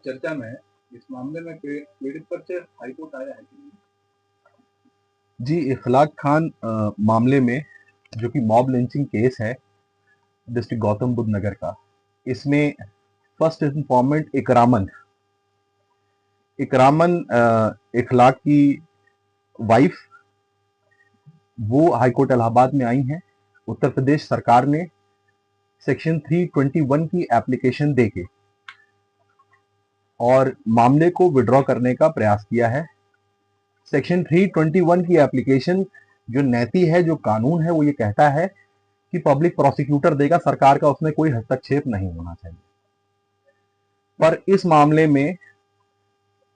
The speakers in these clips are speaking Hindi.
चर्चा में है। इस मामले में पीड़ित पर से हाईकोर्ट आया है कि नहीं? जी, इखलाक खान मामले में जो कि मॉब लिंचिंग केस है डिस्ट्रिक्ट गौतम बुद्ध नगर का, इसमें फर्स्ट इंफॉर्मेंट इकरामन इखलाक की वाइफ वो हाईकोर्ट इलाहाबाद में आई हैं। उत्तर प्रदेश सरकार ने सेक्शन 321 की एप्लीकेशन देके और मामले को विड्रॉ करने का प्रयास किया है। सेक्शन 321 की एप्लीकेशन जो नैती है, जो कानून है, वो ये कहता है कि पब्लिक प्रोसिक्यूटर देगा, सरकार का उसमें कोई हस्तक्षेप नहीं होना चाहिए। पर इस मामले में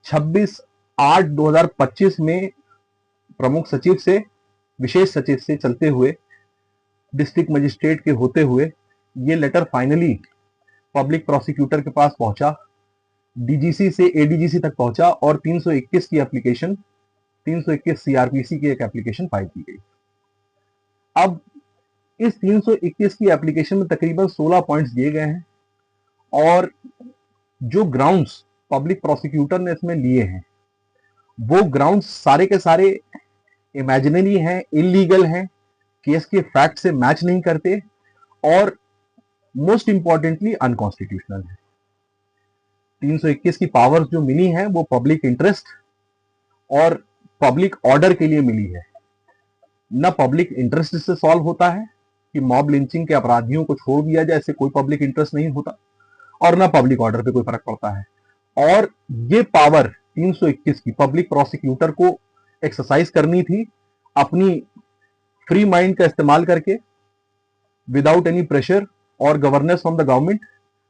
26/8/2025 में प्रमुख सचिव से, विशेष सचिव से चलते हुए, डिस्ट्रिक्ट मजिस्ट्रेट के होते हुए ये लेटर फाइनली पब्लिक प्रोसिक्यूटर के पास पहुंचा, डीजीसी से एडीजीसी तक पहुंचा और 321 की एप्लीकेशन, 321 सीआरपीसी की एक एप्लीकेशन फाइल की गई। अब इस 321 की एप्लीकेशन में तकरीबन 16 पॉइंट्स दिए गए हैं और जो ग्राउंड्स पब्लिक प्रोसिक्यूटर ने इसमें लिए हैं वो ग्राउंड्स सारे के सारे इमेजिनरी हैं, इलीगल हैं, केस के फैक्ट से मैच नहीं करते और मोस्ट इंपॉर्टेंटली अनकॉन्स्टिट्यूशनल है। 321 की पावर्स जो मिली हैं वो पब्लिक इंटरेस्ट और पब्लिक ऑर्डर के लिए मिली है। न पब्लिक इंटरेस्ट इससे सॉल्व होता है कि मॉब लिंचिंग के अपराधियों को छोड़ दिया जाए, इससे कोई पब्लिक इंटरेस्ट नहीं होता, और ना पब्लिक ऑर्डर पे कोई फर्क पड़ता है। और ये पावर 321 की पब्लिक प्रोसिक्यूटर को एक्सरसाइज करनी थी अपनी फ्री माइंड का इस्तेमाल करके, विदाउट एनी प्रेशर और governance from the government.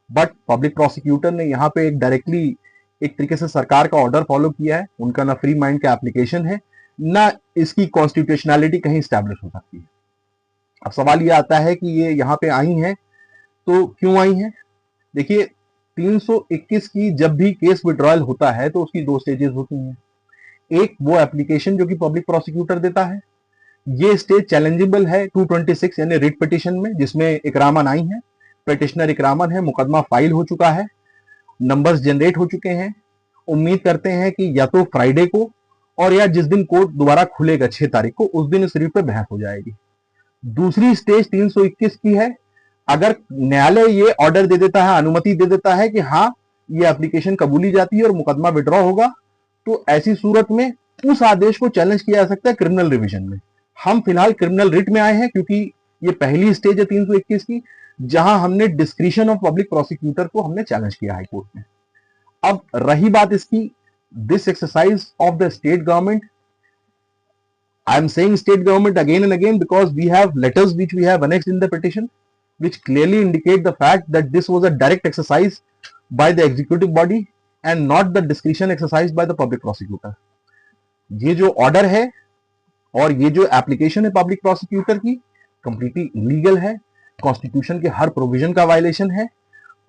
But public prosecutor ने यहाँ पे एक डायरेक्टली एक तरीके से सरकार का ऑर्डर फॉलो किया है। उनका ना फ्री माइंड का एप्लीकेशन है, ना इसकी कॉन्स्टिट्यूशनैलिटी कहीं स्टैब्लिश हो सकती है। अब सवाल ये आता है कि ये यहाँ पे आई हैं तो क्यों आई हैं? देखिए, 321 की जब भी केस विड्रॉयल होता है तो उसकी दो स्टेजेस होती हैं। एक वो एप्लीकेशन जो कि पब्लिक प्रोसिक्यूटर देता है, ये स्टेज चैलेंजेबल है 226 यानी रिट पिटिशन में, जिसमें इकरामन आई है, पिटिशनर इकरामन है, मुकदमा फाइल हो चुका है, नंबर्स जनरेट हो चुके हैं। उम्मीद करते हैं कि या तो फ्राइडे को और या जिस दिन कोर्ट दोबारा खुलेगा 6 तारीख को, उस दिन इस रिट पे बहस हो जाएगी। दूसरी स्टेज 321 की है। अगर न्यायालय ये ऑर्डर दे देता है, अनुमति दे देता है कि हाँ ये एप्लीकेशन कबूली जाती है और मुकदमा विड्रॉ होगा, तो ऐसी सूरत में उस आदेश को चैलेंज किया जा सकता है क्रिमिनल रिवीजन में। हम फिलहाल क्रिमिनल रिट में आए हैं क्योंकि ये पहली स्टेज है 321 की, जहां हमने डिस्क्रिशन ऑफ पब्लिक प्रोसिक्यूटर को हमने चैलेंज किया हाईकोर्ट में। अब रही बात इसकी, this exercise of the state government, I am saying state government again and again because we have letters which we have annexed in the petition which clearly indicate the fact that this was a direct exercise by the executive body and not the discretion exercised by the public prosecutor. ये जो ऑर्डर है और ये जो एप्लीकेशन है पब्लिक प्रोसिक्यूटर की, कंप्लीटली इलीगल है, कॉन्स्टिट्यूशन के हर प्रोविजन का वायलेशन है,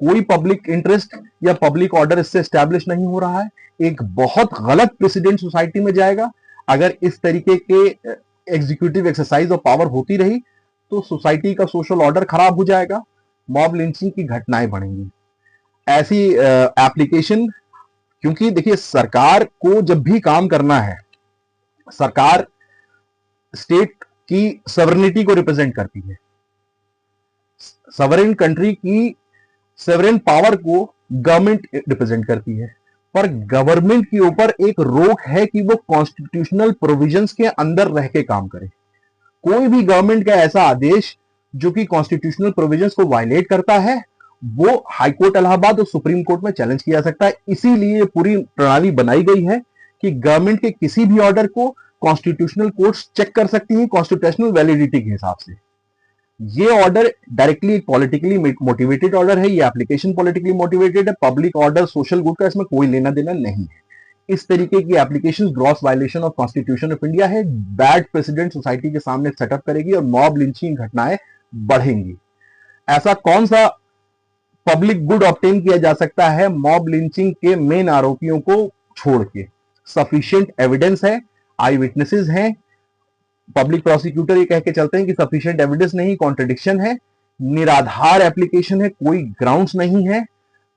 कोई पब्लिक इंटरेस्ट या पब्लिक ऑर्डर इससे स्टैब्लिश नहीं हो रहा है। एक बहुत गलत प्रेसिडेंट सोसाइटी में जाएगा। अगर इस तरीके के एग्जीक्यूटिव एक्सरसाइज ऑफ पावर होती रही तो सोसाइटी का सोशल ऑर्डर खराब हो जाएगा, मॉब लिंचिंग की घटनाएं बढ़ेंगी। ऐसी एप्लीकेशन, क्योंकि देखिए सरकार को जब भी काम करना है, सरकार स्टेट की सॉवरेनिटी को रिप्रेजेंट करती है, सॉवरेन कंट्री की सॉवरेन पावर को गवर्नमेंट रिप्रेजेंट करती है, पर गवर्नमेंट के ऊपर एक रोक है कि वो कॉन्स्टिट्यूशनल प्रोविजंस के अंदर रह के काम करे। कोई भी गवर्नमेंट का ऐसा आदेश जो कि कॉन्स्टिट्यूशनल प्रोविजंस को वायलेट करता है, वो हाईकोर्ट इलाहाबाद और सुप्रीम कोर्ट में चैलेंज किया जा सकता है। इसीलिए पूरी प्रणाली बनाई गई है कि गवर्नमेंट के किसी भी ऑर्डर को कॉन्स्टिट्यूशनल कोर्ट्स चेक कर सकती है कॉन्स्टिट्यूशनल वैलिडिटी के हिसाब से। ये order directly politically motivated order है, ये एप्लीकेशन पॉलिटिकली मोटिवेटेड है, पब्लिक ऑर्डर सोशल गुड का इसमें कोई लेना देना नहीं है। इस तरीके की application gross violation of constitution of India है, बैड प्रेसिडेंट सोसाइटी के सामने सेटअप करेगी और मॉब लिंचिंग घटनाएं बढ़ेंगी। ऐसा कौन सा पब्लिक गुड ऑब्टेन किया जा सकता है मॉब लिंचिंग के मेन आरोपियों को छोड़ के? सफिशिएंट एविडेंस है, आई विटनेसेस हैं, पब्लिक प्रोसिक्यूटर ये कह के चलते हैं कि सफिशिएंट एविडेंस नहीं, कॉन्ट्रडिक्शन है, निराधार एप्लीकेशन है, कोई ग्राउंड्स नहीं है,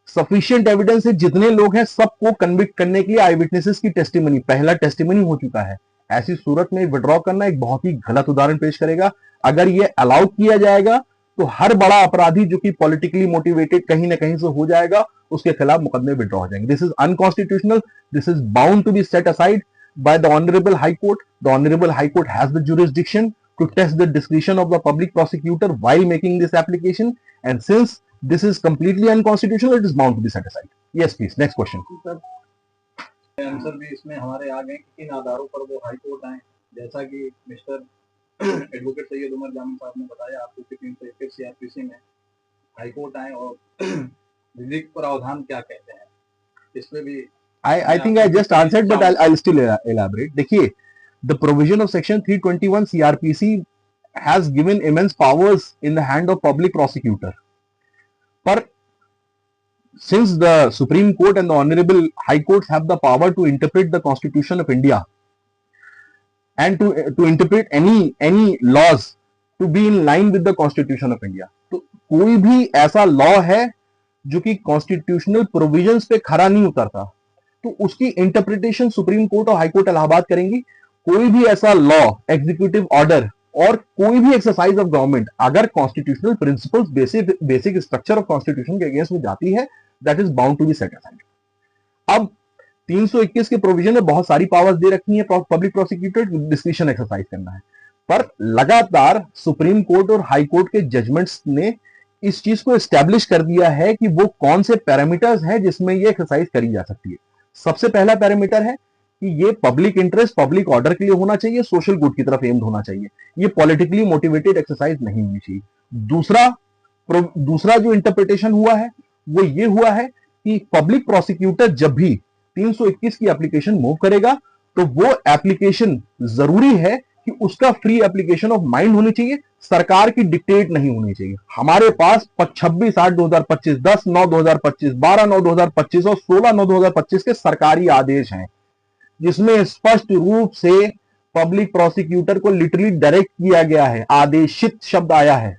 सफिशिएंट एविडेंस है, जितने लोग हैं सबको कन्विक्ट करने के लिए आई विटनेसेस की टेस्टिमनी, पहला टेस्टिमनी हो चुका है। ऐसी सूरत में विड्रॉ करना एक बहुत ही गलत उदाहरण पेश करेगा। अगर ये अलाउ किया जाएगा तो हर बड़ा अपराधी जो कि पॉलिटिकली मोटिवेटेड कहीं ना कहीं से हो जाएगा, उसके खिलाफ मुकदमे विड्रॉ हो जाएंगे। This is unconstitutional, this is bound to be set aside by the Honorable High Court. The Honorable High Court has the jurisdiction to test the discretion of the public prosecutor while making this application, and since this is completely unconstitutional, it is bound to be set aside. Yes, please. Next question. Answer भी इसमें हमारे आ गए कि किन आधारों पर वो हाई कोर्ट आए, जैसा कि मिस्टर एडवोकेट सैयद उमर जामिन साहब ने बताया आपको कि 321 सीआरपीसी में हाई कोर्ट आए, और विधिक प्रावधान क्या कहते हैं इस पे भी I think I just answered, but I'll still elaborate. देखिए, the provision of section 321 CRPC has given immense powers in the hand of public prosecutor. But since the Supreme Court and the Honorable High Courts have the power to interpret the Constitution of India and to interpret any laws to be in line with the Constitution of India, तो कोई भी ऐसा लॉ है जो कि कॉन्स्टिट्यूशनल प्रोविजंस पे खरा नहीं उतरता, तो उसकी इंटरप्रिटेशन सुप्रीम कोर्ट और हाई कोर्ट इलाहाबाद करेंगी। कोई भी ऐसा लॉ, एग्जीक्यूटिव ऑर्डर और कोई भी एक्सरसाइज ऑफ गवर्नमेंट अगर constitutional principles, basic structure of constitution के अगेंस्ट में जाती है, that is bound to be set aside. अब 321 के प्रोविजन में बहुत सारी पावर्स दे रखी है पब्लिक प्रोसिक्यूटर डिस्क्रिशन एक्सरसाइज करना है, पर लगातार सुप्रीम कोर्ट और हाई कोर्ट के जजमेंट्स ने इस चीज को एस्टेब्लिश कर दिया है कि वो कौन से पैरामीटर्स हैं जिसमें ये एक्सरसाइज करी जा सकती है। सबसे पहला पैरामीटर है कि ये पब्लिक इंटरेस्ट, पब्लिक ऑर्डर के लिए होना चाहिए, सोशल गुड की तरफ एम्ड होना चाहिए, ये पॉलिटिकली मोटिवेटेड एक्सरसाइज नहीं होनी चाहिए। दूसरा जो इंटरप्रिटेशन हुआ है वो ये हुआ है कि पब्लिक प्रोसिक्यूटर जब भी 321 की एप्लीकेशन मूव करेगा तो वो एप्लीकेशन जरूरी है कि उसका फ्री एप्लीकेशन ऑफ माइंड होनी चाहिए, सरकार की डिक्टेट नहीं होनी चाहिए। हमारे पास 26/8/2025, 10/9/2025, 12/9/2025 और 16/9/2025 के सरकारी आदेश हैं जिसमें स्पष्ट रूप से पब्लिक प्रोसिक्यूटर को लिटरली डायरेक्ट किया गया है, आदेशित शब्द आया है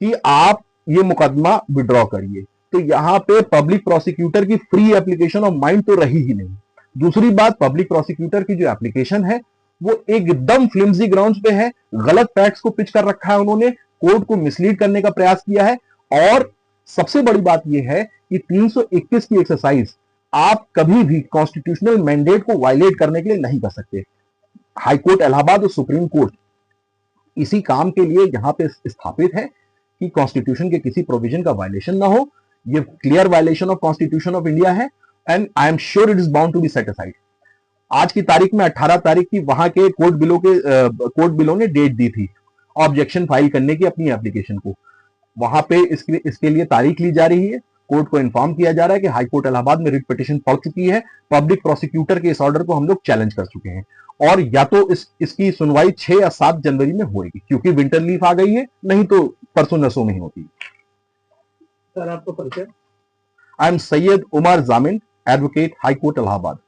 कि आप ये मुकदमा विड्रॉ करिए। तो यहां पे पब्लिक प्रोसिक्यूटर की फ्री एप्लीकेशन ऑफ माइंड तो रही ही नहीं। दूसरी बात, पब्लिक प्रोसिक्यूटर की जो एप्लीकेशन है वो एकदम फ्लिम्सी ग्राउंड्स पे है, गलत फैक्ट्स को पिच कर रखा है उन्होंने, कोर्ट को मिसलीड करने का प्रयास किया है। और सबसे बड़ी बात यह है कि 321 की एक्सरसाइज आप कभी भी कॉन्स्टिट्यूशनल मैंडेट को वायलेट करने के लिए नहीं कर सकते। हाई कोर्ट इलाहाबाद और सुप्रीम कोर्ट इसी काम के लिए यहां पे स्थापित है कि कॉन्स्टिट्यूशन के किसी प्रोविजन का वायलेशन ना हो। ये clear violation of constitution of India है and I am sure it is bound to be set aside. आज की तारीख में 18 तारीख की वहां के कोर्ट बिलों ने डेट दी थी ऑब्जेक्शन फाइल करने की अपनी एप्लीकेशन को। वहां पे इसके लिए तारीख ली जा रही है। कोर्ट को इन्फॉर्म किया जा रहा है कि हाई कोर्ट इलाहाबाद में रिट पिटीशन पहुंच चुकी है, पब्लिक प्रोसिक्यूटर के इस ऑर्डर को हम लोग चैलेंज कर चुके हैं और या तो इसकी सुनवाई 6 या 7 जनवरी में होगी, क्योंकि विंटर लीव आ गई है, नहीं तो परसों नसों में ही होती। सर आपका परिचय? आई एम सैयद उमर जामिन, एडवोकेट, हाई कोर्ट इलाहाबाद।